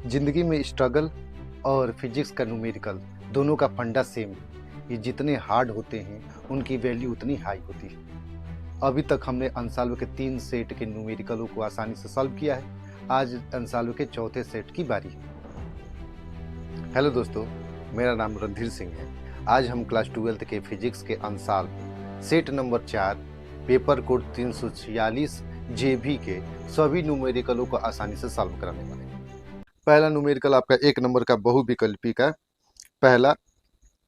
जिंदगी में स्ट्रगल और फिजिक्स का न्यूमेरिकल दोनों का फंडा सेम है। ये जितने हार्ड होते हैं उनकी वैल्यू उतनी हाई होती है। अभी तक हमने अंसाल्व के 3 सेट के न्यूमेरिकलों को आसानी से सॉल्व किया है। आज अंसाल्व के चौथे सेट की बारी है। हेलो दोस्तों, मेरा नाम रणधीर सिंह है। आज हम क्लास 12th के फिजिक्स के अंसाल्व सेट नंबर 4 पेपर कोड 346 जेबी के सभी न्यूमेरिकलों को आसानी से सॉल्व कराने वाले हैं। पहला न्यूमेरिकल आपका 1 नंबर का बहुविकल्पी का पहला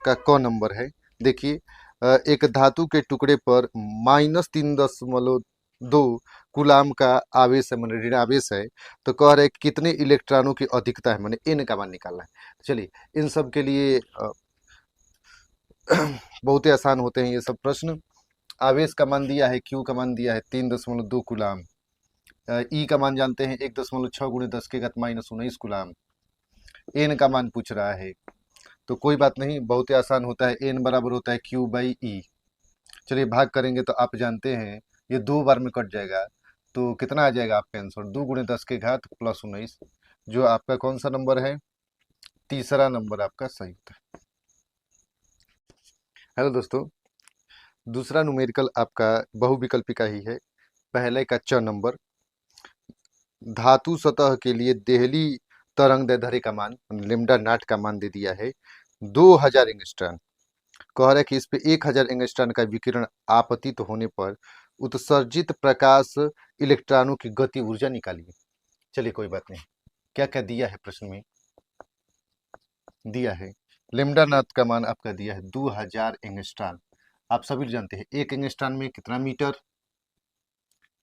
का क नंबर है। देखिए, एक धातु के टुकड़े पर -3.2 कूलाम का आवेश है, माने ऋण आवेश है। तो कह रहे कितने इलेक्ट्रॉनों की अधिकता है, माने एन का मान निकालना है। तो चलिए, इन सब के लिए बहुत ही आसान होते हैं ये सब प्रश्न। आवेश का मान दिया है, क्यू का मान दिया है 3.2 कूलाम। ई का मान जानते हैं 1.6 गुणे 10 के घात -19 कूलाम। एन का मान पूछ रहा है, तो कोई बात नहीं, बहुत ही आसान होता है। एन बराबर होता है क्यू बाई ई। चलिए, भाग करेंगे तो आप जानते हैं ये 2 बार में कट जाएगा। तो कितना आ जाएगा आपका आंसर? 2 गुणे 10 के घात +19, जो आपका कौन सा नंबर है? तीसरा नंबर आपका सही होता है। हेलो दोस्तों, दूसरा न्यूमेरिकल आपका बहुविकल्पी का ही है। पहले का च नंबर, धातु सतह के लिए देहली तरंग दैर्ध्य का मान लेमडा नॉट का मान दे दिया है 2000 एंगस्ट्रॉन। कह रहा है कि इस पे 1000 एंगस्ट्रॉन का विकिरण आपतित होने पर उत्सर्जित प्रकाश इलेक्ट्रॉनों की गति ऊर्जा निकालिए। चलिए, कोई बात नहीं। क्या क्या दिया है प्रश्न में? दिया है लेमडा नॉट का मान आपका दिया है 2000 एंगस्ट्रॉन। आप सभी जानते हैं एक एंगस्ट्रॉन में कितना मीटर?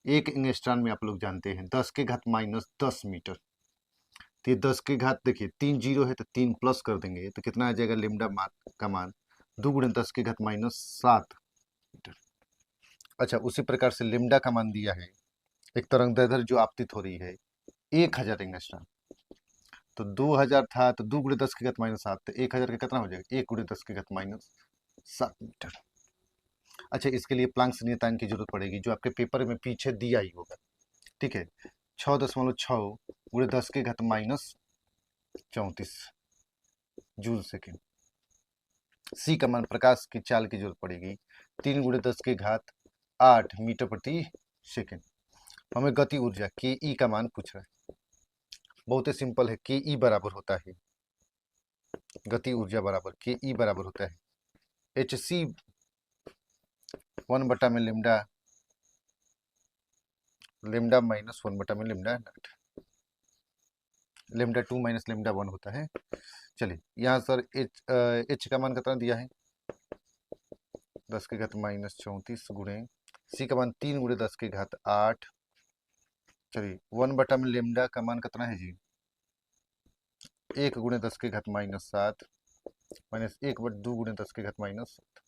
एक एंगस्ट्रॉन में आप लोग जानते हैं 10 के घात -10 मीटर। तो ये 10 के घात, देखिए 3 जीरो है तो 3 प्लस कर देंगे तो कितना आ जाएगा? लेमडा का मान 2 गुणे 10 के घात -7 मीटर। अच्छा, उसी प्रकार से लेमडा का मान दिया है एक तरंग दैर्ध्य जो आपतित हो रही है 1000 एंगस्ट्रॉम। तो 2000 था तो 2 गुणे 10 के घात -7, तो 1000 का कितना हो जाएगा? 1 गुणे 10 के घात -7 मीटर। अच्छा, इसके लिए प्लांक्स नियतांक की जरूरत पड़ेगी, जो आपके पेपर में पीछे दिया ही होगा। ठीक है, 6.6 गुणे 10 के घात -34 जूल सेकेंड। सी का मान प्रकाश की चाल की जरूरत पड़ेगी 3 गुणे 10 के घात 8 मीटर प्रति सेकेंड। हमें गति ऊर्जा के ई का मान पूछ रहा है। बहुत ही सिंपल है, के ई बराबर होता है, गति ऊर्जा बराबर के ई बराबर होता है एच सी 1 बटा में लेमडा, लेमडा माइनस 1 बटा में lambda naught, lambda 2 minus lambda 1 होता है। चलिए, यहाँ सर एच का मान कितना दिया है? 10 के घात -34 गुणे सी का मान 3 गुणे 10 के घात 8। चलिए, 1 बटा में लेमडा का मान कितना है जी? 1 गुणे 10 के घात -7 माइनस 1/2 गुणे 10 के घात -7।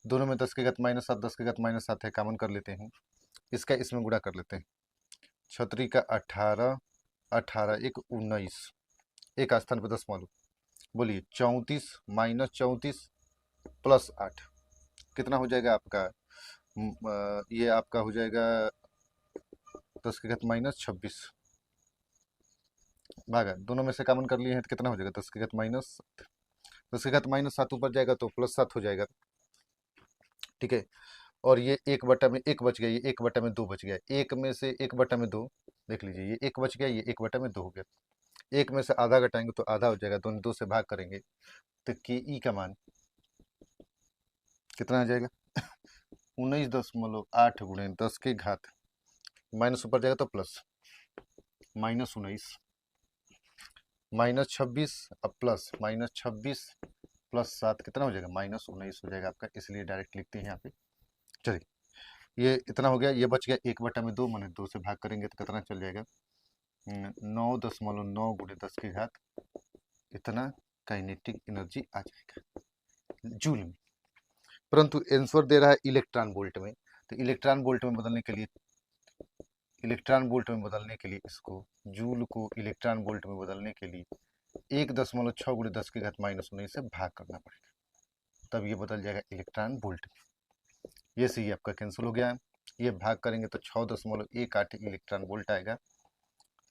दोनों में 10 के घात -7 10 के घात -7 है, कॉमन कर लेते हैं। इसका इसमें गुणा कर लेते हैं। छतरी का 18, 18 एक 19, एक स्थान पर 10 मालूम। बोलिए, 34 -34 +8 कितना हो जाएगा आपका? ये आपका हो जाएगा 10 के घात -26 भागा, दोनों में से कॉमन कर लिए हैं तो कितना हो जाएगा? 10 के घात -10 के घात -7 ऊपर जाएगा तो +7 हो जाएगा। ठीक है, और ये 1/1 बच गया, ये 1/2 बच गया। एक में से 1/2 देख लीजिए, ये 1 बच गया, ये 1/2 हो गया। एक में से आधा घटाएंगे तो आधा हो जाएगा, दोनों 2 से भाग करेंगे तो के ई का मान कितना आ जाएगा? 19.8 गुणे 10 के घात, माइनस ऊपर जाएगा तो प्लस, -19 -26 अब प्लस -26 +7 कितना हो जाएगा? -19 हो जाएगा आपका, इसलिए डायरेक्ट लिखते हैं यहाँ पे। चलिए, ये इतना हो गया, ये बच गया 1/2 मैंने 2 से भाग करेंगे तो कितना चल जाएगा? 9.9 गुणे 10 के घात इतना काइनेटिक एनर्जी आ जाएगा जूल में। परंतु आंसर दे रहा है इलेक्ट्रॉन वोल्ट में। तो इलेक्ट्रॉन वोल्ट में बदलने के लिए, इसको जूल को इलेक्ट्रॉन वोल्ट में बदलने के लिए 1.6 गुणे 10 के घात -19 से भाग करना पड़ेगा, तब ये बदल जाएगा इलेक्ट्रॉन वोल्ट। ये सही आपका कैंसिल हो गया। ये भाग करेंगे तो 6.18 इलेक्ट्रॉन वोल्ट आएगा।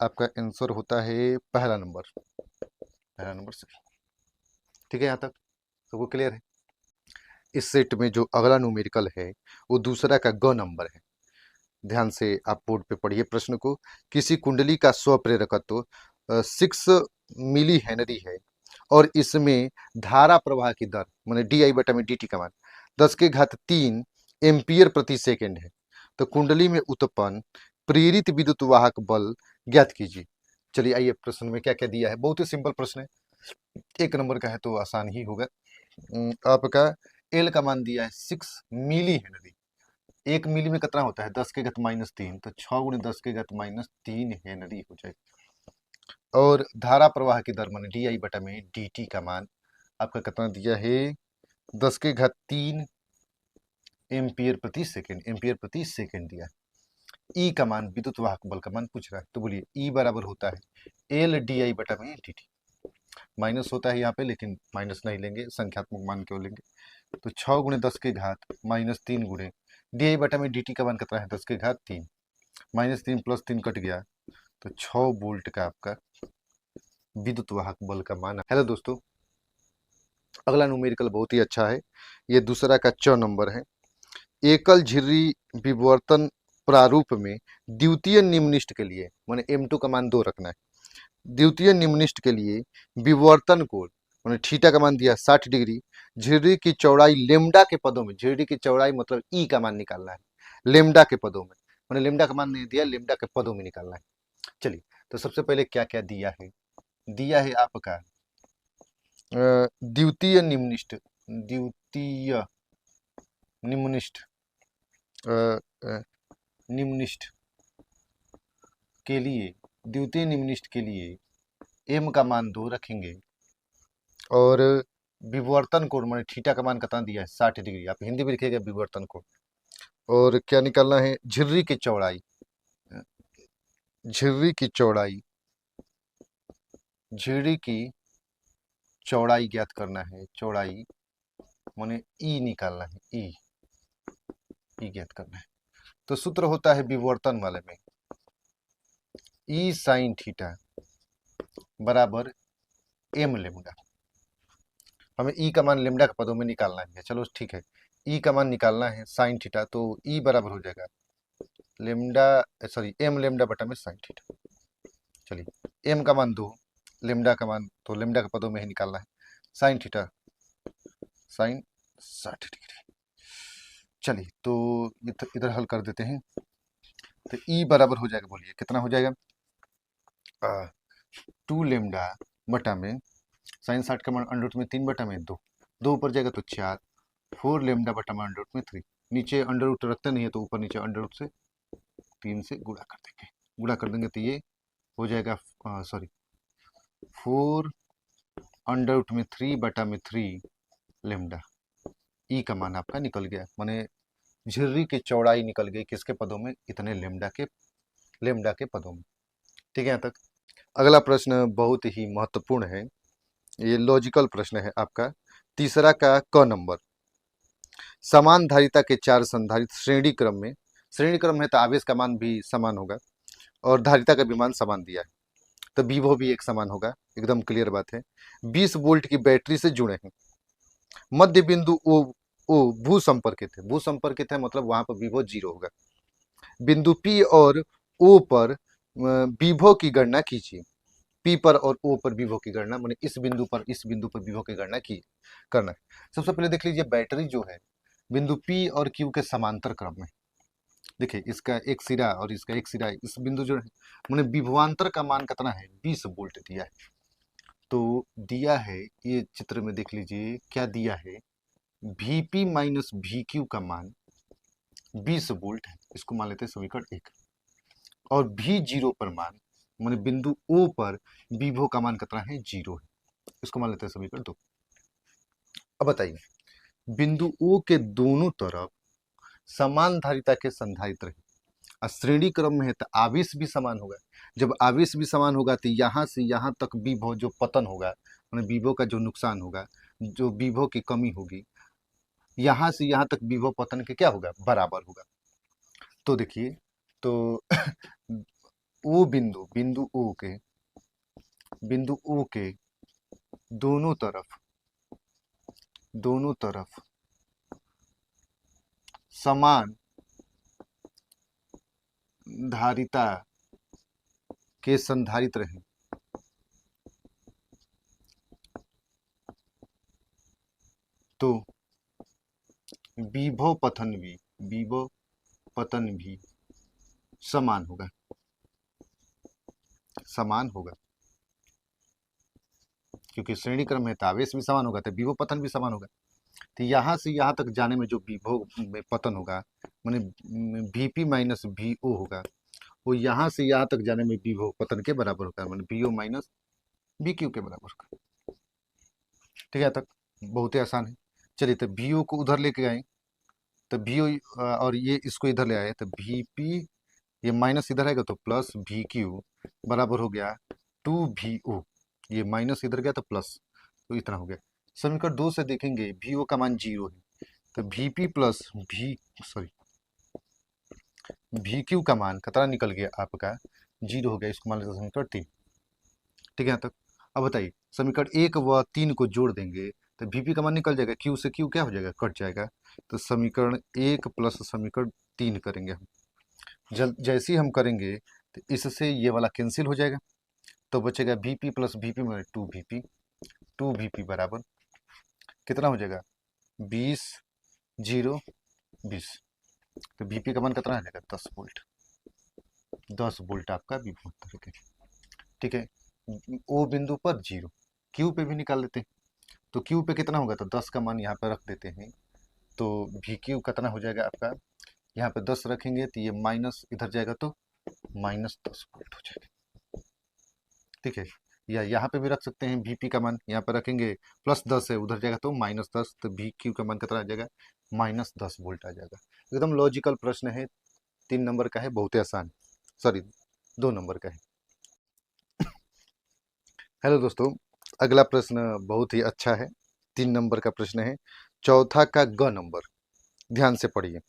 आपका आंसर होता है पहला नंबर, पहला नंबर सही। ठीक है, यहाँ तक सबको क्लियर है। इस सेट में जो अगला न्यूमेरिकल है वो दूसरा का ग नंबर है। ध्यान से आप बोर्ड पे पढ़िए प्रश्न को। किसी कुंडली का स्वप्रेरकत्व 6 मिली हेनरी है और इसमें धारा प्रवाह की दर माने di/dt का मान 10⁻³ प्रति सेकेंड है। तो कुंडली में उत्पन्न प्रेरित विद्युत वाहक बल ज्ञात कीजिए। चलिए आइए, प्रश्न में क्या क्या दिया है, बहुत ही सिंपल प्रश्न है, 1 नंबर का है तो आसान ही होगा। आपका एल का मान दिया है 6 मिली हेनरी। 1 मिली में कितना होता है 10⁻³ तो 6 × 10⁻³ हेनरी हो जाएगा। और धारा प्रवाह की दर माने di/dt का मान आपका कितना दिया है 10⁻³ एम्पियर प्रति सेकेंड, एम्पियर प्रति सेकेंड दिया है। ई का मान विद्युत वाहक बल का मान पूछ रहा है, तो बोलिए ई बराबर होता है एल di/dt। माइनस होता है यहाँ पे लेकिन माइनस नहीं लेंगे, संख्यात्मक मान क्यों लेंगे। तो 6 × 10⁻³ di/dt का मान कितना है 10⁻³ -3 + 3 कट गया तो 6 वोल्ट का आपका विद्युत वाहक बल का मान। हेलो दोस्तों, अगला न्यूमेरिकल बहुत ही अच्छा है, ये दूसरा का 6 नंबर है। एकल झिर्री विवर्तन प्रारूप में द्वितीय निम्नलिखित के लिए माने m2 का मान 2 रखना है। द्वितीय निम्नलिखित के लिए विवर्तन कोण माने थीटा का मान दिया 60 डिग्री, झिर्री की चौड़ाई लेमडा के पदों में, झिर्री की चौड़ाई मतलब ई का मान निकालना है लेमडा के पदों में, मैंने लेमडा का मान नहीं दिया, लेमडा के पदों में निकालना है। चलिए, तो सबसे पहले क्या क्या दिया है, दिया है आपका द्वितीय निम्नलिखित, द्वितीय निम्नलिखित निम्नलिखित के लिए, द्वितीय निम्नलिखित के लिए m का मान 2 रखेंगे और विवर्तन कोण माने थीटा का मान कितना दिया है 60 डिग्री, आप हिंदी में लिखिएगा विवर्तन कोण। और क्या निकालना है झिर्री की चौड़ाई, झिर्री की चौड़ाई, झिर्री की चौड़ाई ज्ञात करना है, चौड़ाई माने ई निकालना है, ई ज्ञात करना है। तो सूत्र होता है विवर्तन वाले में ई साइन थीटा बराबर m लेमडा। हमें ई का मान लेमडा के पदों में निकालना है, चलो ठीक है, ई का मान निकालना है साइन थीटा, तो ई बराबर हो जाएगा लेमडा सॉरी m लेमडा में साइन थीटा। चलिए m का मान 2, लेमडा का मान तो लेमडा के पदों में ही निकालना है, साइन थीटा साइन 60 डिग्री। चलिए तो इधर हल कर देते हैं, तो ई बराबर हो जाएगा, बोलिए कितना हो जाएगा 2 लेमडा बटा में साइन 60 का मान √3/2, 2 ऊपर जाएगा तो 4, 4 लेमडा बटा में √3, नीचे अंडर रूट रखते नहीं है तो ऊपर नीचे अंडर रूट से 3 से गुणा कर देंगे, गुणा कर देंगे तो ये हो जाएगा सॉरी 4 √3/3 लेमडा। ई का मान आपका निकल गया, माने झिर्री की चौड़ाई निकल गई किसके पदों में, इतने लेमडा के पदों में। ठीक है, यहाँ तक। अगला प्रश्न बहुत ही महत्वपूर्ण है, ये लॉजिकल प्रश्न है आपका, तीसरा का क नंबर। समान धारिता के 4 संधारित्र श्रेणी क्रम है तो आवेश का मान भी समान होगा और धारिता का भी मान समान दिया है, तो विभव भी एक समान होगा, एकदम क्लियर बात है। 20 वोल्ट की बैटरी से जुड़े हैं, मध्य बिंदु ओ भू संपर्कित है मतलब वहां पर विभव 0 होगा। बिंदु P और O पर विभव की गणना कीजिए। P पर और O पर विभव की गणना माने इस बिंदु पर विभव की गणना करना है। सबसे पहले देख लीजिए बैटरी जो है बिंदु P और Q के समांतर क्रम में, देखिए इसका एक सिरा और इसका एक सिरा, इस बिंदु जो है माने विभवांतर का मान कितना है 20 वोल्ट दिया है। तो दिया है ये चित्र में देख लीजिए क्या दिया है, Vp माइनस VQ का मान 20 वोल्ट है, इसको मान लेते हैं समीकरण 1, और V0 पर मान माने बिंदु O पर विभव का मान कितना है 0 है, इसको मान लेते हैं समीकरण 2। अब बताइए बिंदु O के दोनों तरफ समान धारिता के संधारित्र है और श्रेणी क्रम में है तो आवेश भी समान होगा। जब आवेश भी समान होगा तो यहाँ से यहाँ तक विभव जो पतन होगा माने विभव का जो नुकसान होगा, जो विभव की कमी होगी, यहाँ से यहाँ तक विभव पतन के क्या होगा बराबर होगा। तो देखिए तो ओ बिंदु बिंदु ओ के दोनों तरफ समान धारिता के संधारित रहे, तो विभव पतन भी समान होगा क्योंकि श्रेणी क्रम है तो आवेश भी समान होगा तो विभव पतन भी समान होगा। तो यहाँ से यहाँ तक जाने में जो विभव में पतन होगा माने Vp माइनस VO होगा, वो यहाँ से यहाँ तक जाने में विभव पतन के बराबर होगा, माने VO माइनस VQ के बराबर होगा। ठीक है, तक बहुत ही आसान है। चलिए तो VO को उधर लेके आए तो VO और ये इसको इधर ले आए तो Vp, ये माइनस इधर आएगा तो प्लस VQ बराबर हो गया 2VO, ये माइनस इधर गया तो प्लस, तो इतना हो गया। समीकरण 2 से देखेंगे VO का मान 0 है तो Vp प्लस VQ का मान कितना निकल गया आपका 0 हो गया, इसको मान लेते समीकरण 3। ठीक है, तक अब बताइए समीकरण 1 व 3 को जोड़ देंगे तो Vp का मान निकल जाएगा, Q से Q क्या हो जाएगा, कट जाएगा। तो समीकरण 1 प्लस समीकरण 3 करेंगे हम, जैसे ही हम करेंगे तो इससे ये वाला कैंसिल हो जाएगा, तो बचेगा Vp प्लस Vp में 2Vp बराबर कितना हो जाएगा 20 0 20, तो Vp का मान कितना आ जाएगा 10 वोल्ट आपका विभव तरीके। ठीक है, ओ बिंदु पर 0, Q पे भी निकाल लेते हैं, तो Q पे कितना होगा तो 10 का मान यहाँ पर रख देते हैं, तो VQ कितना हो जाएगा आपका, यहाँ पे 10 रखेंगे तो ये माइनस इधर जाएगा तो माइनस 10 वोल्ट हो जाएगा। ठीक है, या यहाँ पे भी रख सकते हैं, Vp का मान यहाँ पर रखेंगे प्लस 10 है, उधर जाएगा तो माइनस 10, तो VQ का मान कितना आ जाएगा माइनस 10 वोल्ट आ जाएगा। एकदम लॉजिकल प्रश्न है, 3 नंबर का है, बहुत ही आसान, सॉरी 2 नंबर का है। हेलो दोस्तों, अगला प्रश्न बहुत ही अच्छा है, 3 नंबर का प्रश्न है, चौथा का ग नंबर, ध्यान से पढ़िए।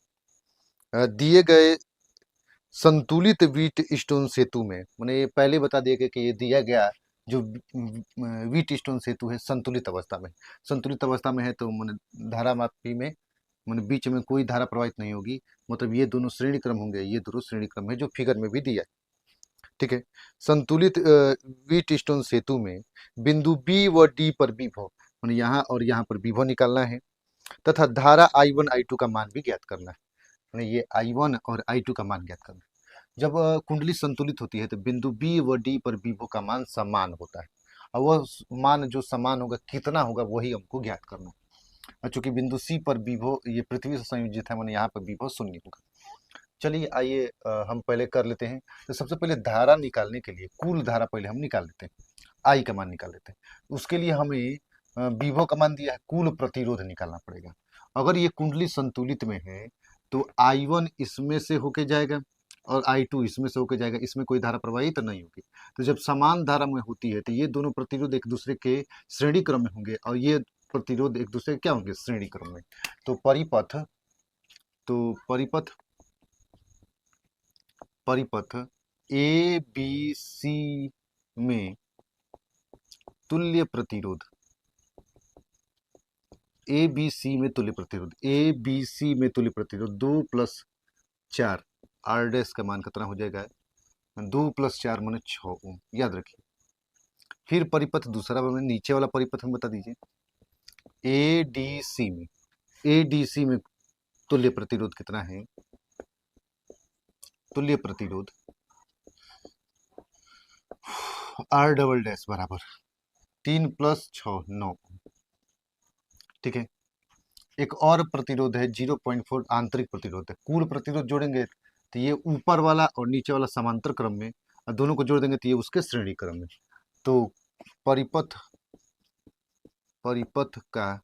दिए गए संतुलित व्हीट स्टोन सेतु में, मैंने पहले बता दिया कि ये दिया गया जो व्हीट स्टोन सेतु है संतुलित अवस्था में है, तो मैंने धारामापी में मैंने बीच में कोई धारा प्रवाहित नहीं होगी, मतलब ये दोनों श्रेणी क्रम होंगे, ये दोनों श्रेणी क्रम है जो फिगर में भी दिया है। ठीक है, संतुलित व्हीट स्टोन सेतु में बिंदु बी व डी पर विभव, मैंने यहाँ और यहाँ पर विभव निकालना है, तथा धारा I1 I2 का मान भी ज्ञात करना है, मैंने ये I1 और I2 का मान ज्ञात करना है। जब कुंडली संतुलित होती है तो बिंदु बी व डी पर विभव का मान समान होता है, और वह मान जो समान होगा कितना होगा वही हमको ज्ञात करना है। और चूंकि बिंदु सी पर विभव ये पृथ्वी से संयोजित है, मैंने यहाँ पर विभव शून्य होगा। चलिए आइए हम पहले कर लेते हैं। तो सबसे पहले धारा निकालने के लिए कुल धारा पहले हम निकाल लेते हैं, आई का मान निकाल लेते हैं। उसके लिए हमें विभव का मान दिया है, कुल प्रतिरोध निकालना पड़ेगा। अगर ये कुंडली संतुलित में है तो I1 इसमें से होके जाएगा और I2 इसमें से होके जाएगा, इसमें कोई धारा प्रवाहित तो नहीं होगी। तो जब समान धारा में होती है तो ये दोनों प्रतिरोध एक दूसरे के श्रेणी क्रम में होंगे, और ये प्रतिरोध एक दूसरे के क्या होंगे श्रेणी क्रम में। तो परिपथ ए बी सी में तुल्य प्रतिरोध, ए बी सी में तुल्य प्रतिरोध 2 + 4 R डैश का मान कितना हो जाएगा 2 + 4 माने 6 ओम, याद रखिए। फिर परिपथ दूसरा नीचे वाला परिपथ हम बता दीजिए, ए डी सी में तुल्य प्रतिरोध कितना है, तुल्य प्रतिरोध R डबल डैश बराबर 3 + 6 9। ठीक है, एक और प्रतिरोध है 0.4 आंतरिक प्रतिरोध है। कुल प्रतिरोध जोड़ेंगे तो ये ऊपर वाला और नीचे वाला समांतर क्रम में, और दोनों को जोड़ देंगे तो ये उसके श्रेणी क्रम में। तो परिपथ का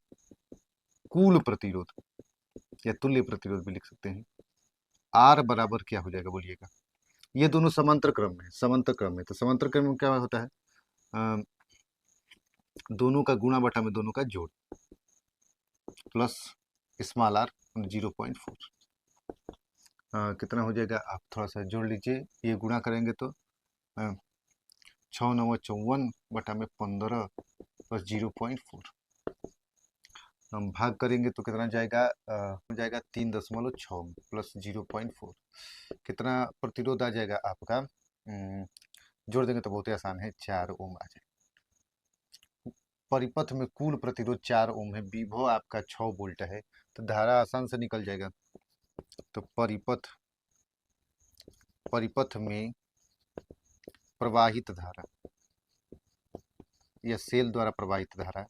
कुल प्रतिरोध या तुल्य प्रतिरोध भी लिख सकते हैं, R बराबर क्या हो जाएगा बोलिएगा, ये दोनों समांतर क्रम में तो समांतर क्रम में क्या होता है दोनों का गुणा बटा में दोनों का जोड़ प्लस स्मॉल r 0.4 कितना हो जाएगा, आप थोड़ा सा जोड़ लीजिए, ये गुणा करेंगे तो 6 9 54 बटा में 15 प्लस 0.4 हम भाग करेंगे तो कितना जाएगा, जाएगा 3.6 प्लस 0.4 कितना प्रतिरोध आ जाएगा आपका, जोड़ देंगे तो बहुत ही आसान है, 4 ओम आ जाएगा। परिपथ में कुल प्रतिरोध 4 ओम है, विभव आपका 6 वोल्ट है, तो धारा आसान से निकल जाएगा। तो परिपथ में प्रवाहित धारा या सेल द्वारा प्रवाहित धारा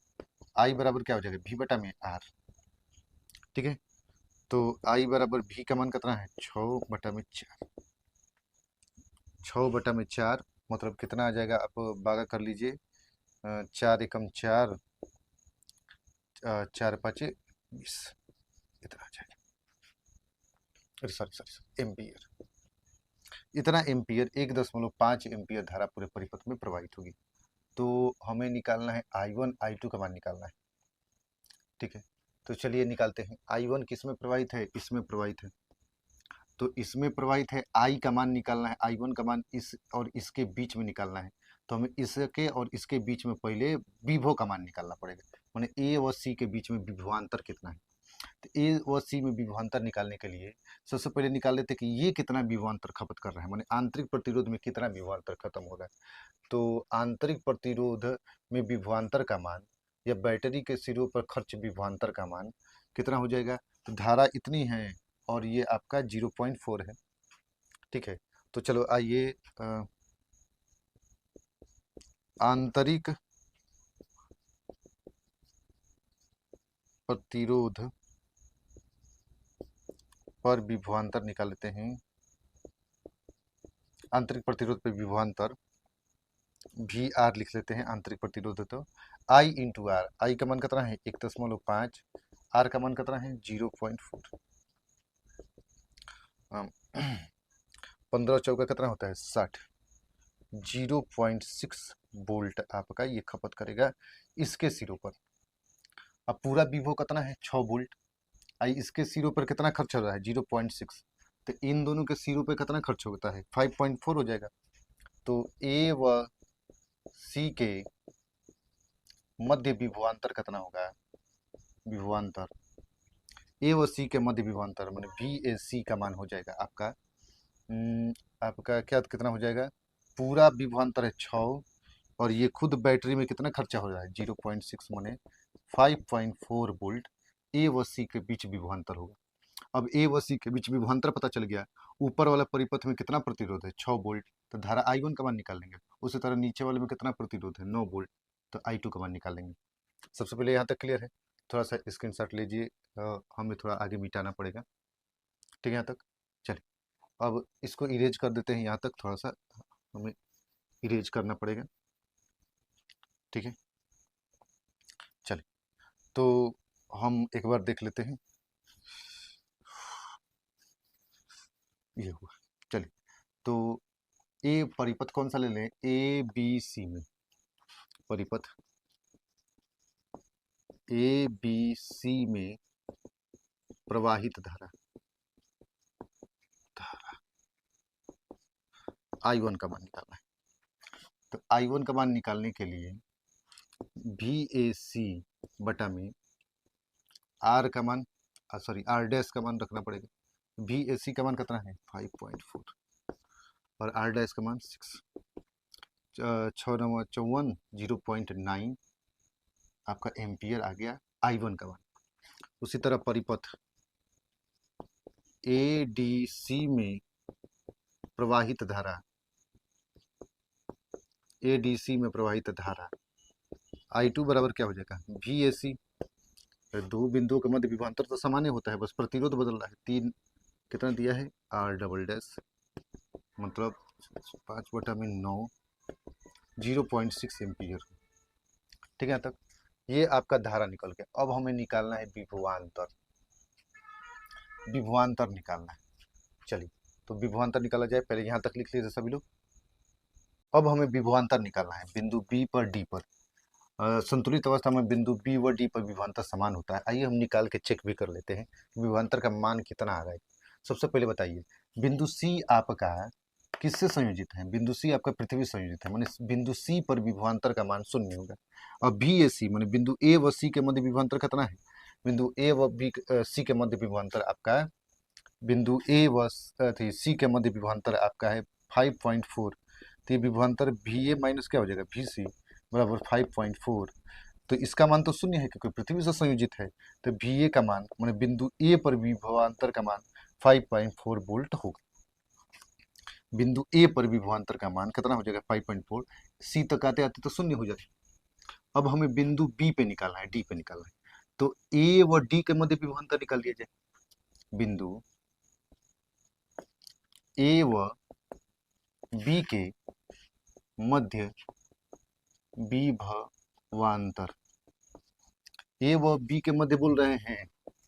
आई बराबर क्या हो जाएगा, V बटा में R। ठीक है, तो आई बराबर V का मान कितना है, 6 बटा में 4। 6 बटा में 4 मतलब कितना आ जाएगा, आप बागा कर लीजिए, 4 एकम 4, 4 पाँचे 20, इतना आ जाएगा, सॉरी एम्पियर। इतना एम्पियर 1.5 एम्पियर धारा पूरे परिपथ में प्रवाहित होगी। तो हमें निकालना है I1 I2 का मान निकालना है। ठीक है, तो चलिए निकालते हैं। I1 किस में प्रवाहित है, इसमें प्रवाहित है, तो इसमें प्रवाहित है, I का मान निकालना है, I1 का मान इस और इसके बीच में निकालना है। तो हमें इसके और इसके बीच में पहले विभव का मान निकालना पड़ेगा, माने A व C के बीच में विभवांतर कितना है। तो A व C में विभवांतर निकालने के लिए सबसे पहले निकाल लेते हैं कि ये कितना विभवांतर खपत कर रहा है, माने आंतरिक प्रतिरोध में कितना विभवांतर खत्म हो रहा है। तो आंतरिक प्रतिरोध में विभवांतर का मान या बैटरी के सिरों पर खर्च विभवांतर का मान कितना हो जाएगा, तो धारा इतनी है और ये आपका 0.4 है। ठीक है, तो चलो आइए, आंतरिक प्रतिरोध पर विभवांतर निकाल लेते हैं। आंतरिक प्रतिरोध पर विभवांतर VR लिख लेते हैं, आंतरिक प्रतिरोध है तो I इंटू आर, आई का मान कितना है 1.5, R का मान कितना है 0.4, 15 चौका कितना होता है 60, 0.6 वोल्ट आपका ये खपत करेगा इसके सिरों पर। अब पूरा विभव कितना है 6 वोल्ट, आई इसके सिरों पर कितना खर्च हो रहा है 0.6, तो इन दोनों के सिरों पर कितना खर्च होता है 5.4 हो जाएगा। तो A व C के मध्य विभवांतर कितना होगा, विभवांतर A व C के मध्य विभवांतर माने VAC का मान हो जाएगा आपका, आपका क्या कितना हो जाएगा, पूरा विभवांतर है 6 और ये खुद बैटरी में कितना खर्चा हो रहा है 0.6 माने 5.4 वोल्ट A व C के बीच विभवांतर होगा। अब A व C के बीच विभवांतर पता चल गया, ऊपर वाला परिपथ में कितना प्रतिरोध है 6 वोल्ट, तो धारा I1 का मान निकाल लेंगे। उसी तरह नीचे वाले में कितना प्रतिरोध है 9 वोल्ट, तो I2 का मान निकाल लेंगे। सबसे पहले यहाँ तक क्लियर है, थोड़ा सा स्क्रीनशॉट लीजिए, हमें थोड़ा आगे मिटाना पड़ेगा। ठीक है, यहाँ तक चलिए, अब इसको इरेज कर देते हैं, यहाँ तक थोड़ा सा हमें इरेज करना पड़ेगा। ठीक है, चलिए तो हम एक बार देख लेते हैं, ये हुआ। चलिए तो ए परिपथ कौन सा ले लें, ABC में परिपथ ABC में प्रवाहित धारा I1 का मान निकालना है। तो I1 का मान निकालने के लिए VAC बटा में R का मान, सॉरी R डैश का मान रखना पड़ेगा। VAC का मान कितना है 5.4 और R डैश का मान 6, 6 9 54, 0.9 आपका एम्पियर आ गया I1 का मान। उसी तरह परिपथ ADC में प्रवाहित धारा, ADC में प्रवाहित धारा I2 बराबर क्या हो जाएगा VAC, दो बिंदुओं के मध्य विभवांतर तो सामान्य होता है, बस प्रतिरोध बदल रहा है। 3 कितना दिया है R डबल डैश मतलब 5 बटा में 9, 0.6 एम्पियर। ठीक है, तक ये आपका धारा निकल गया। अब हमें निकालना है विभवांतर, विभवांतर निकालना है। चलिए तो विभवांतर निकाला जाए, पहले यहाँ तक लिख लीजिए सभी लोग। अब हमें विभवांतर निकालना है बिंदु B पर D पर। संतुलित अवस्था में बिंदु B व D पर विभवांतर समान होता है। आइए हम निकाल के चेक भी कर लेते हैं विभवांतर का मान कितना आ रहा है। सबसे पहले बताइए बिंदु C आपका किससे संयोजित है? बिंदु सी आपका पृथ्वी संयोजित है, माने बिंदु सी पर विभवांतर का मान 0 होगा। और बी ए सी माने बिंदु ए व सी के मध्य विभवांतर कितना है? बिंदु ए व बी सी के मध्य विभवांतर आपका बिंदु ए व सी के मध्य विभवांतर आपका है 5.4। तो ये विभवांतर भी ए माइनस क्या हो जाएगा? भी सी बराबर 5.4। तो इसका मान तो 0 है क्योंकि पृथ्वी से संयोजित है। तो भी ए का मान माने बिंदु ए पर विभवांतर का मान 5.4 वोल्ट होगा। बिंदु ए पर विभवांतर का मान कितना हो जाएगा? 5.4। सी तक आते आते तो 0 हो जाएगा। अब हमें बिंदु बी पे निकालना है, डी पे निकालना है। तो ए व डी के मध्य विभवांतर निकाल दिया जाए। बिंदु ए व बी के मध्य विभवांतर, ए व बी के मध्य बोल रहे हैं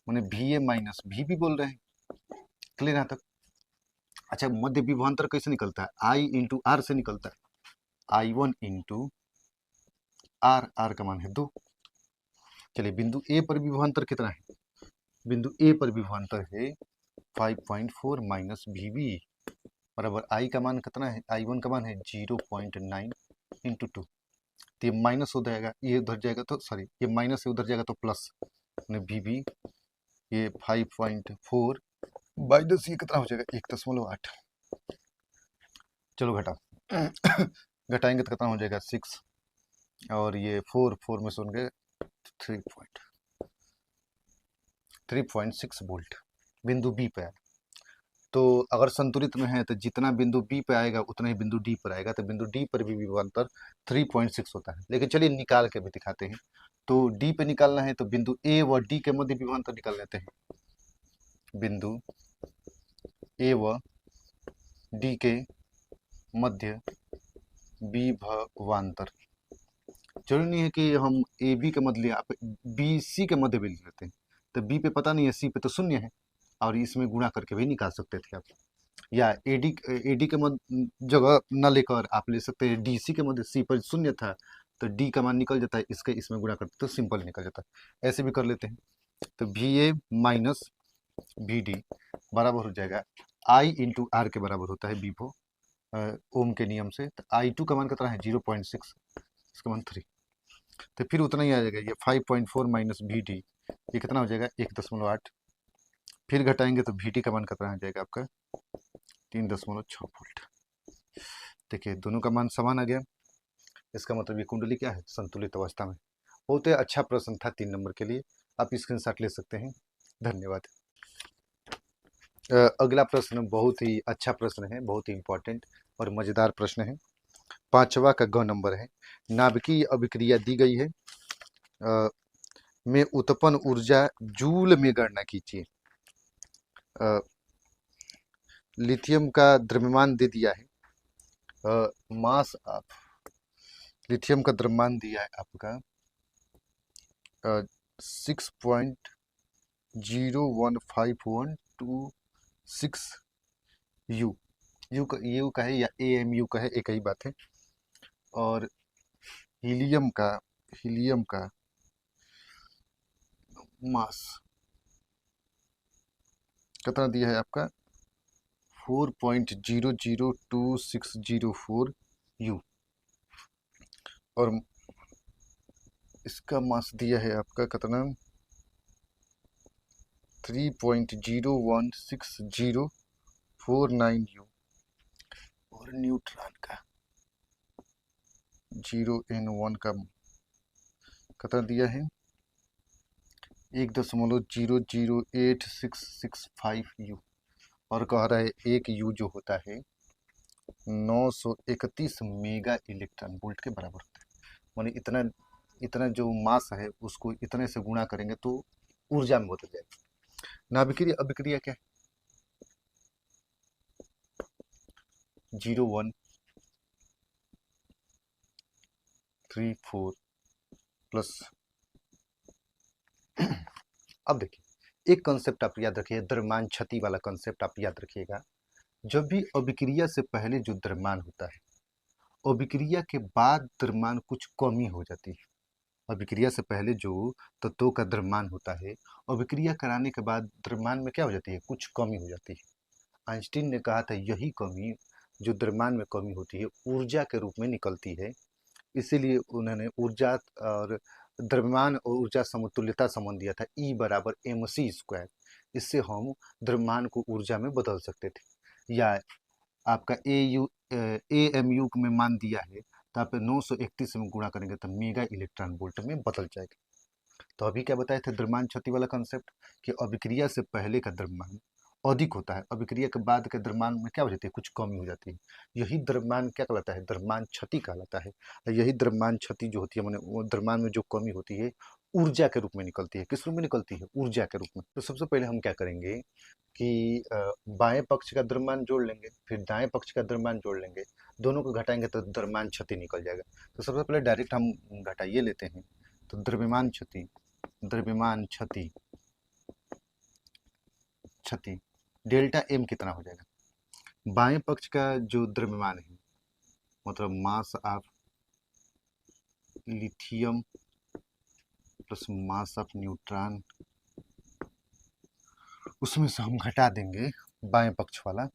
माने भी ए माइनस भी भी बोल रहे हैं। क्लियर यहाँ तक? अच्छा, मध्य विभवांतर कैसे निकलता है? आई इंटू आर से निकलता है। I1 इंटू आर, आर का मान है 2। चलिए, बिंदु ए पर विभवांतर कितना है? बिंदु ए पर विभवांतर है 5.4 माइनस भी बी बराबर आई का मान कितना है? I1 का मान है 0.9 इंटू 2। तो ये माइनस हो जाएगा, ये उधर जाएगा तो सॉरी, ये माइनस से उधर जाएगा तो प्लस भी बी, ये 5.4 माइनस ये कितना हो जाएगा? 1.8। चलो घटाओ घटाएंगे तो कितना हो जाएगा? 6 और ये 4 में से होंगे 3.6 वोल्ट बिंदु बी पे आएगा। तो अगर संतुलित में है तो जितना बिंदु बी पे आएगा उतना ही बिंदु डी पर आएगा। तो बिंदु डी पर भी विभवांतर 3.6 होता है। लेकिन चलिए निकाल के भी दिखाते हैं। तो डी पे निकालना है तो बिंदु ए व डी के मध्य विभवांतर निकाल लेते हैं। बिंदु ए व डी के मध्य विभवांतर, जरूरी नहीं है कि हम ए बी के मध्य आप बी सी के मध्य भी लिख लेते हैं। तो बी पे पता नहीं है, सी पे तो 0 है, और इसमें गुणा करके भी निकाल सकते थे आप। या एडी के मध्य जगह न लेकर आप ले सकते हैं डी सी के मध्य, सी पर 0 था तो डी का मान निकल जाता है, इसके इसमें गुणा करते तो सिंपल निकल जाता है। ऐसे भी कर लेते हैं। तो भी ए माइनस भी डी बराबर हो जाएगा आई इंटू आर के बराबर होता है विभो ओम के नियम से। तो I2 का मान कितना है? 0.6, इसका मान 3। तो फिर उतना ही आ जाएगा, ये 5.4 माइनस भी डी, ये कितना हो जाएगा? 1.8। फिर घटाएंगे तो भी डी का मान कितना आ जाएगा आपका? 3.6 वोल्ट। देखिए दोनों का मान समान आ गया। इसका मतलब ये कुंडली क्या है? संतुलित अवस्था में। बहुत ही अच्छा प्रश्न था 3 नंबर के लिए, आप स्क्रीनशॉट ले सकते हैं। धन्यवाद। अगला प्रश्न बहुत ही अच्छा प्रश्न है, बहुत ही इंपॉर्टेंट और मजेदार प्रश्न है। 5वां का ग नंबर है। नाभिकीय अभिक्रिया दी गई है, में उत्पन्न ऊर्जा जूल में गणना कीजिए। लिथियम का द्रव्यमान दे दिया है, मास ऑफ लिथियम का द्रव्यमान दिया है आपका 6.01512 यू, यू का है या AMU का है, एक ही बात है। और हीलियम का मास कितना दिया है आपका? 4.002604 यू, और इसका मास दिया है आपका कितना? 3.016049 यू। और न्यूट्रॉन का 0N1 का कितना दिया है? 1.008665 यू। और कह रहा है एक यू जो होता है 931 मेगा इलेक्ट्रॉन वोल्ट के बराबर होता है। माने इतना जो मास है उसको इतने से गुणा करेंगे तो ऊर्जा में बदल जाएगा। नाभिकीय अभिक्रिया क्या है? 0134 प्लस अब देखिए एक कंसेप्ट आप याद रखिए, द्रव्यमान क्षति वाला कंसेप्ट आप याद रखिएगा। जब भी अभिक्रिया से पहले जो द्रव्यमान होता है, अभिक्रिया के बाद द्रव्यमान कुछ कमी हो जाती है। अभिक्रिया से पहले जो तत्वों का द्रव्यमान होता है, अभिक्रिया कराने के बाद द्रव्यमान में क्या हो जाती है? कुछ कमी हो जाती है। आइंस्टीन ने कहा था यही कमी जो द्रव्यमान में कमी होती है ऊर्जा के रूप में निकलती है। इसीलिए उन्होंने ऊर्जा और द्रव्यमान और ऊर्जा समतुल्यता संबंध दिया था, E बराबर mc²। इससे हम द्रव्यमान को ऊर्जा में बदल सकते थे। या आपका AMU में मान दिया है तो आप 931 में गुणा करेंगे तो मेगा इलेक्ट्रॉन वोल्ट में बदल जाएगा। तो अभी क्या बताए थे द्रव्यमान क्षति वाला कंसेप्ट, कि अभिक्रिया से पहले का द्रव्यमान अधिक होता है, अभिक्रिया के बाद के द्रव्यमान में क्या हो जाती है, कुछ कमी हो जाती है। यही द्रव्यमान क्या कहलाता है, द्रव्यमान क्षति कहलाता है। यही द्रव्यमान क्षति जो होती है, मैंने वो द्रव्यमान में जो कमी होती है ऊर्जा के रूप में निकलती है। किस रूप में निकलती है, ऊर्जा के रूप में। तो सबसे पहले हम क्या करेंगे कि बाएं पक्ष का द्रव्यमान जोड़ लेंगे, फिर दाएं पक्ष का द्रव्यमान जोड़ लेंगे, दोनों को घटाएंगे तो द्रव्यमान क्षति निकल जाएगा। तो सबसे पहले डायरेक्ट हम घटाइए लेते हैं। तो द्रव्यमान क्षति, द्रव्यमान क्षति क्षति डेल्टा एम कितना हो जाएगा, बाएं पक्ष का जो द्रव्यमान है मतलब mass of lithium plus mass of neutron, उसमें से हम घटा देंगे बाएं पक्ष वाला,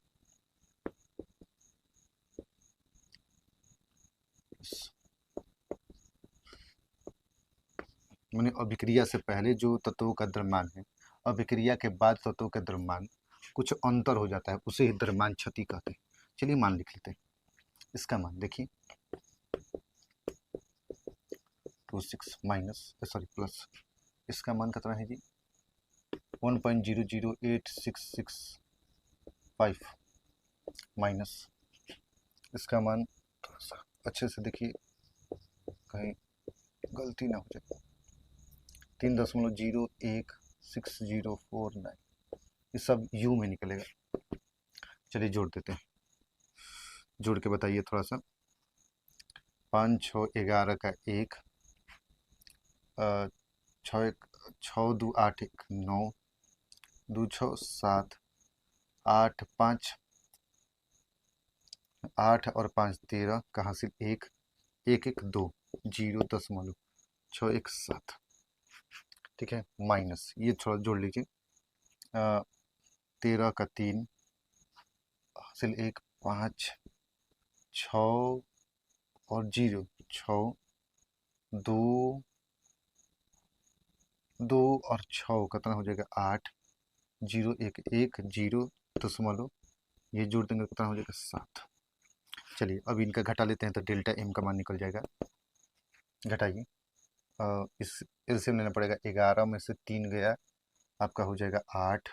मैंने अभिक्रिया से पहले जो तत्वों का द्रव्यमान है, अभिक्रिया के बाद तत्वों का द्रव्यमान कुछ अंतर हो जाता है, उसे ही द्रव्यमान क्षति कहते हैं। चलिए मान लिख लेते हैं। इसका मान देखिए 26 माइनस सॉरी प्लस, इसका मान कितना है जी 1.008665 माइनस, इसका मान थोड़ा सा अच्छे से देखिए कहीं गलती ना हो जाए, 3.01649, ये सब यू में निकलेगा। चलिए जोड़ देते हैं, जोड़ के बताइए थोड़ा सा। 5 6 11 का 1, 6 2 8 1 9, 2 6 7, 8 5 8 और 5 13 का हासिल 1 1 1 2 0.617, ठीक है, माइनस ये थोड़ा जोड़ लीजिए, 13 का 3 हासिल 1 5 6 और 0 6 2 2 और 6 कितना हो जाएगा 8 0 1 1 0., ये जोड़ देंगे कितना हो जाएगा 7। चलिए अब इनका घटा लेते हैं तो डेल्टा एम का मान निकल जाएगा। घटाइए, इस एलसीएम लेना पड़ेगा, 11 में से 3 गया आपका हो जाएगा 8,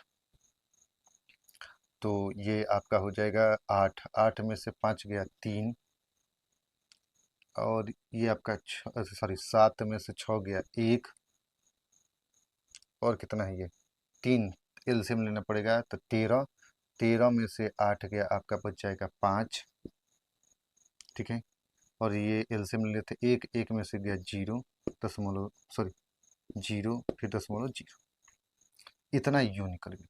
तो ये आपका हो जाएगा 8, 8 में से 5 गया 3, और ये आपका सॉरी 7 में से 6 गया 1, और कितना है ये 3, एलसीएम लेना पड़ेगा तो 13, 13 में से 8 गया आपका बच जाएगा 5, ठीक है, और ये एलसीएम ले लेते 1, 1 में से गया 0 दशमलव सॉरी 0 फिर 0.0, इतना यू निकल गया।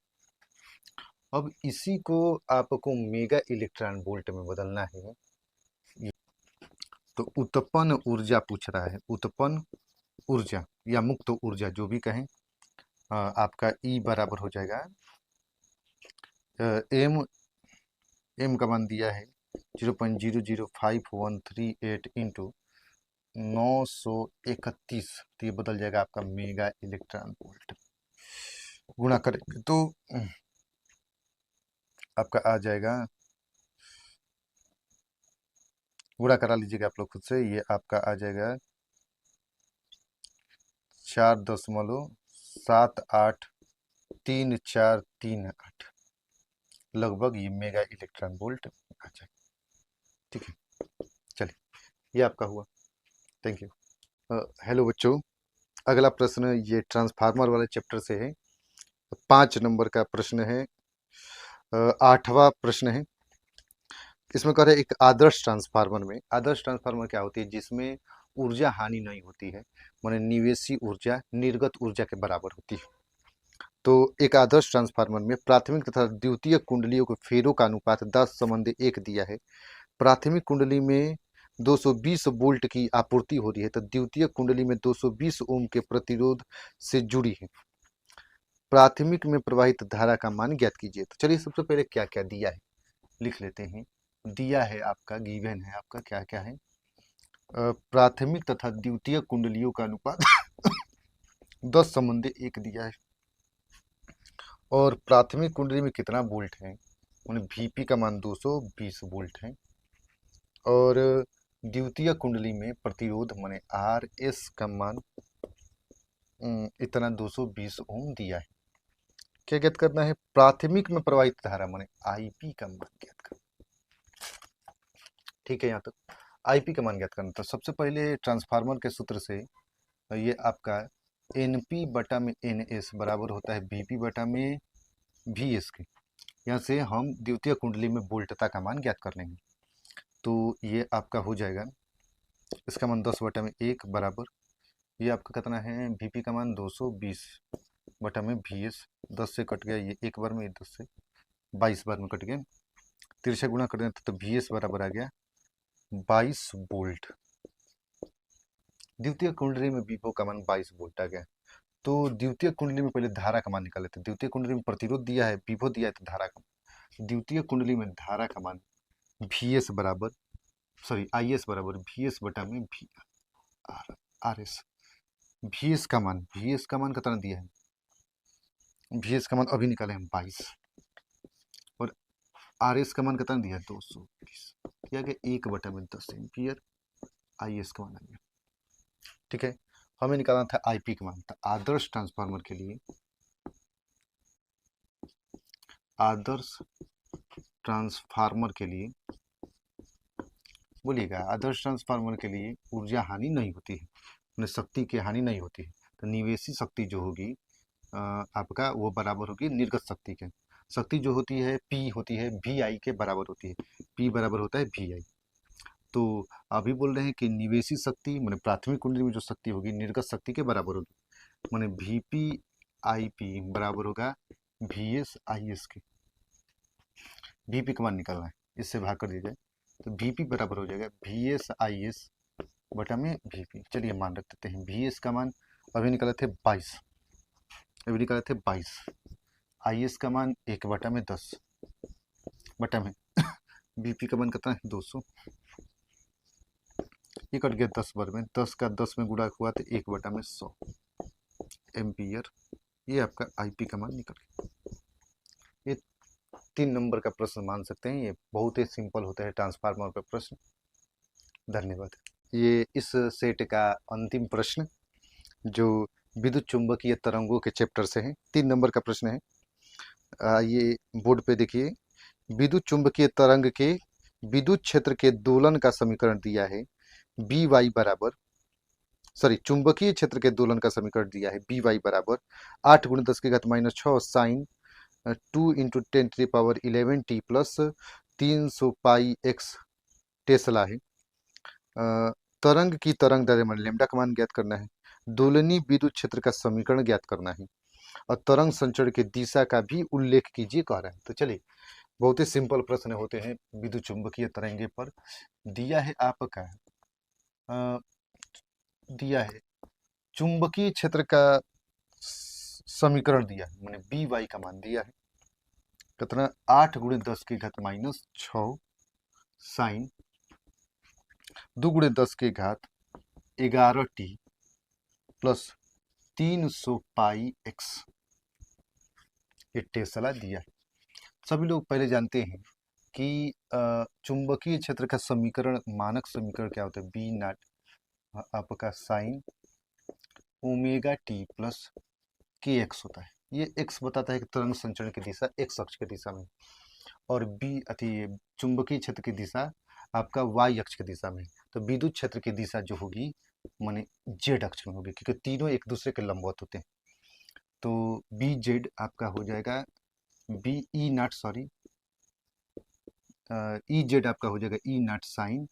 अब इसी को आपको मेगा इलेक्ट्रॉन वोल्ट में बदलना है। तो उत्पन्न ऊर्जा पूछ रहा है, उत्पन्न ऊर्जा या मुक्त ऊर्जा जो भी कहें, आपका E बराबर हो जाएगा एम का मान दिया है 0.005138 इंटू 931, तो ये बदल जाएगा आपका मेगा इलेक्ट्रॉन वोल्ट। गुणा करेंगे तो आपका आ जाएगा, गुणा करा लीजिएगा आप लोग खुद से, ये आपका आ जाएगा 4.783438, लगभग ये मेगा इलेक्ट्रॉन वोल्ट आ जाएगा, ठीक है। चलिए ये आपका हुआ, थैंक यू। हेलो बच्चों, अगला प्रश्न ये ट्रांसफार्मर वाले चैप्टर से है, 5 नंबर का प्रश्न है, 8वां प्रश्न है। इसमें कह रहे हैं एक आदर्श ट्रांसफार्मर में, आदर्श ट्रांसफार्मर क्या होती है, जिसमें ऊर्जा हानि नहीं होती है, माने निवेशी ऊर्जा निर्गत ऊर्जा के बराबर होती है। तो एक आदर्श ट्रांसफार्मर में प्राथमिक तथा द्वितीयक कुंडलियों के फेरों का अनुपात 10:1 दिया है। प्राथमिक कुंडली में 220 वोल्ट की आपूर्ति हो रही है, तो द्वितीयक कुंडली में 220 ओम के प्रतिरोध से जुड़ी है। प्राथमिक में प्रवाहित धारा का मान ज्ञात कीजिए। तो चलिए सबसे पहले क्या क्या दिया है लिख लेते हैं। दिया है आपका, गिवन है आपका, क्या क्या है, प्राथमिक तथा द्वितीय कुंडलियों का अनुपात 10 संबंधी 1 दिया है। और प्राथमिक कुंडली में कितना वोल्ट है, उन्हें वीपी का मान 220 वोल्ट है। और द्वितीय कुंडली में प्रतिरोध माने आर एस का मान इतना 220 ओम दिया है। क्या ज्ञात करना है, प्राथमिक में प्रवाहित धारा माने आईपी का मान ज्ञात करना। ठीक है, यहाँ तक आईपी का मान ज्ञात करना। तो सबसे पहले ट्रांसफार्मर के सूत्र से ये आपका एनपी बटा में एनएस बराबर होता है बीपी बटा में वीएस के। यहाँ से हम द्वितीय कुंडली में वोल्टता का मान ज्ञात कर लेंगे। तो ये आपका हो जाएगा, इसका मान 10 बटा में 1 बराबर, ये आपका कितना है, वीपी का मान 220 बटा में वीएस, 10 से कट गया, ये एक बार में, ये 10 से 22 बार में कट गया, तिरछा गुणा कर दें तो वीएस बराबर आ गया 22 वोल्ट। द्वितीय कुंडली में विभव का मान 22 वोल्ट आ गया। तो द्वितीय कुंडली में पहले धारा का मान निकाल लेते हैं। द्वितीय कुंडली में प्रतिरोध दिया है, विभव दिया है, तो धारा का, द्वितीय कुंडली में धारा का मान वीएस बराबर, सॉरी आईएस बराबर वीएस बटा में वी आर एस। वीएस का मान, वीएस का मान कितना दिया है, वीएस का मान अभी निकाले हम 22, और आर एस का मान कितना दिया है 220, किया गया 1 बटा में 10 एम्पियर, आई एस का मान आ गया। ठीक है, हमें निकालना था आईपी का मान। था आदर्श ट्रांसफार्मर के लिए, आदर्श ट्रांसफार्मर के लिए बोलिएगा, आदर्श ट्रांसफार्मर के लिए ऊर्जा हानि नहीं होती है, उन्हें शक्ति की हानि नहीं होती है। तो निवेशी शक्ति जो होगी आपका, वो बराबर होगी निर्गत शक्ति के। शक्ति जो होती है पी होती है वी आई के बराबर होती है, पी बराबर होता है वी आई। तो अभी बोल रहे हैं कि निवेशी शक्ति मैंने प्राथमिक कुंडली में जो शक्ति होगी निर्गत शक्ति के बराबर होगी, मैंने वी पी आई पी बराबर होगा वी एस आई एस के। वी पी का मान निकालना है, इससे भाग कर दिया जाए तो वी पी बराबर हो जाएगा वी एस आई एस बटा में वी पी। चलिए मान रख देते हैं, वी एस का मान अभी निकाले थे 22, अभी निकाले थे 22, आई एस का मान 1 बटा में 10 बटा में बीपी का मान कितना है 200, ये कट गया 10 बार में, 10 का 10 में गुणा हुआ तो 1 बटा में 100 एम्पियर। ये आपका आईपी का मान निकल गया। ये 3 नंबर का प्रश्न मान सकते हैं, ये बहुत ही सिंपल होता है ट्रांसफार्मर का प्रश्न। धन्यवाद। ये इस सेट का अंतिम प्रश्न जो विद्युत चुंबकीय तरंगों के चैप्टर से है, 3 नंबर का प्रश्न है। ये बोर्ड पे देखिए, विद्युत चुंबकीय तरंग के विद्युत क्षेत्र के दोलन का समीकरण दिया है, बी वाई बराबर, सॉरी चुंबकीय क्षेत्र के दोलन का समीकरण दिया है बी वाई बराबर 8 गुणे 10 की घात -6 साइन 2 इंटू 10⁻11 टी प्लस 300 पाई एक्स टेस्ला है। तरंग की तरंग दैर्ध्य मान लैम्डा का मान ज्ञात करना है, दोलनी विद्युत क्षेत्र का समीकरण ज्ञात करना है, और तरंग संचरण की दिशा का भी उल्लेख कीजिए कह रहा है। तो चलिए, बहुत ही सिंपल प्रश्न होते हैं विद्युत चुंबकीय तरंगे पर। दिया है आपका दिया है चुंबकीय क्षेत्र का समीकरण दिया है, मैंने बी वाई का मान दिया है कितना, 8 गुणे 10 की घात -6 साइन 2 गुणे 10 की घात 11 टी प्लस 300 पाई एक्स, ये टेस्ला दिया है। सभी लोग पहले जानते हैं कि चुंबकीय क्षेत्र का समीकरण, मानक समीकरण क्या होता है, बी नॉट आपका sign omega T plus K x होता है। ये एक्स बताता है कि तरंग संचरण की दिशा एक्स अक्ष की दिशा में, और बी अति चुंबकीय क्षेत्र की दिशा आपका वाई अक्ष की दिशा में। तो विद्युत क्षेत्र की दिशा जो होगी माने जेड अक्ष में होगी, क्योंकि तीनों एक दूसरे के लंबवत होते हैं। तो बी जेड आपका हो जाएगा B E naught, sorry E Z आपका हो जाएगा E naught sine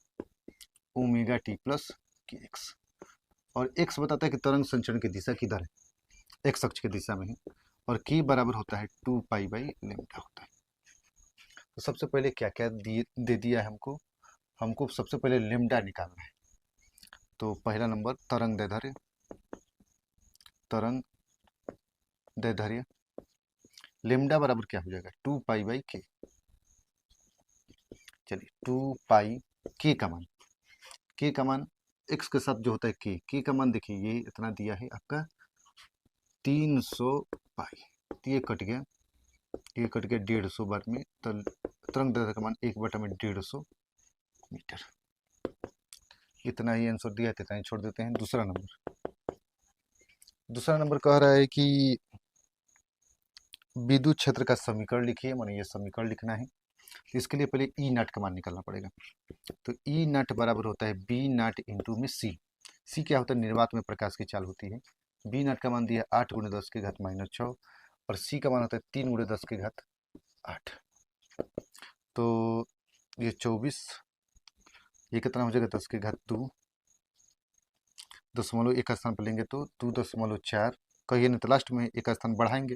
omega T plus K X, और एक्स बताता है कि तरंग संचरण की दिशा किधर है, एक्स अक्ष की दिशा में है, और की बराबर होता है 2 पाई बाई लैम्डा होता है। तो सबसे पहले क्या क्या दे दिया है हमको, हमको सबसे पहले लैम्डा निकालना है। तो पहला नंबर तरंग दैर्ध्य, तरंग दैर्ध्य लैम्डा बराबर क्या हो जाएगा 2 पाई बाई के, चलिए 2 पाई के का मान एक्स के साथ जो होता है के का मान देखिए ये इतना दिया है आपका 300 पाई, तो ये कट गया 150 बार में, तो तरंग दैर्ध्य का मान 1/150 मीटर। इतना ही आंसर दिया है, इतना ही छोड़ देते हैं। दूसरा नंबर कह रहा है कि विद्युत क्षेत्र का समीकरण लिखिए, माने ये समीकरण लिखना है। इसके लिए पहले ई नॉट का मान निकालना पड़ेगा। तो ई नॉट बराबर होता है बी नॉट इंटू में सी क्या होता है, निर्वात में प्रकाश की चाल होती है। बी नॉट का मान दिया 8 × 10⁻⁶ और सी का मान होता है 3 × 10⁸ तो ये 24, ये कितना हो जाएगा 10⁻2, दशमलव एक स्थान पर लेंगे तो 2.4, कहिए नहीं तो लास्ट में एक स्थान बढ़ाएंगे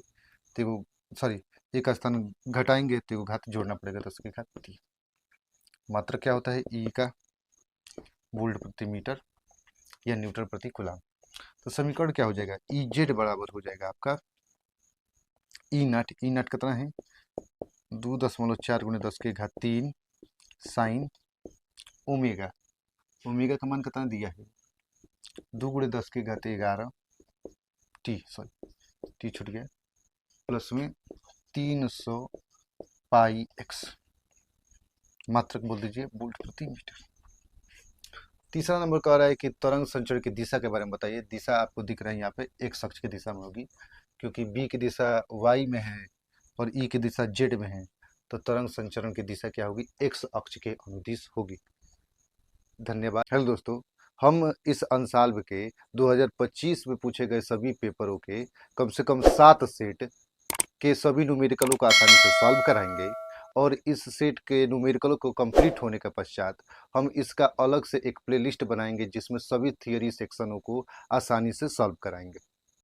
तो सॉरी एक स्थान घटाएंगे तो घात जोड़ना पड़ेगा 10⁻3। मात्रक क्या होता है ई का वोल्ट प्रति मीटर या न्यूटन प्रति कूलम। तो समीकरण क्या हो जाएगा, ई जेड बराबर हो जाएगा आपका ई नॉट कितना है 2.4 × 10⁻3 साइन ओमेगा का मान कितना दिया है 2 × 10⁻11 टी छूट गया प्लस में 300 पाई एक्स, मात्रक बोल दीजिए वोल्ट प्रति मीटर। तीसरा नंबर कह रहा है कि तरंग संचरण की दिशा के बारे में बताइए। दिशा आपको दिख रहा है यहाँ पे एक्स अक्ष की दिशा में होगी, क्योंकि बी की दिशा वाई में है और ई की दिशा जेड में है, तो तरंग संचरण की दिशा क्या होगी, एक्स अक्ष के अनुदिश होगी। धन्यवाद। हेलो दोस्तों, हम इस अंशाल्व के 2025 में पूछे गए सभी पेपरों के कम से कम 7 सेट के सभी न्यूमेरिकलों को आसानी से सॉल्व कराएंगे और इस सेट के न्यूमेरिकलों को कंप्लीट होने के पश्चात हम इसका अलग से एक प्लेलिस्ट बनाएंगे जिसमें सभी थियरी सेक्शनों को आसानी से सॉल्व कराएंगे।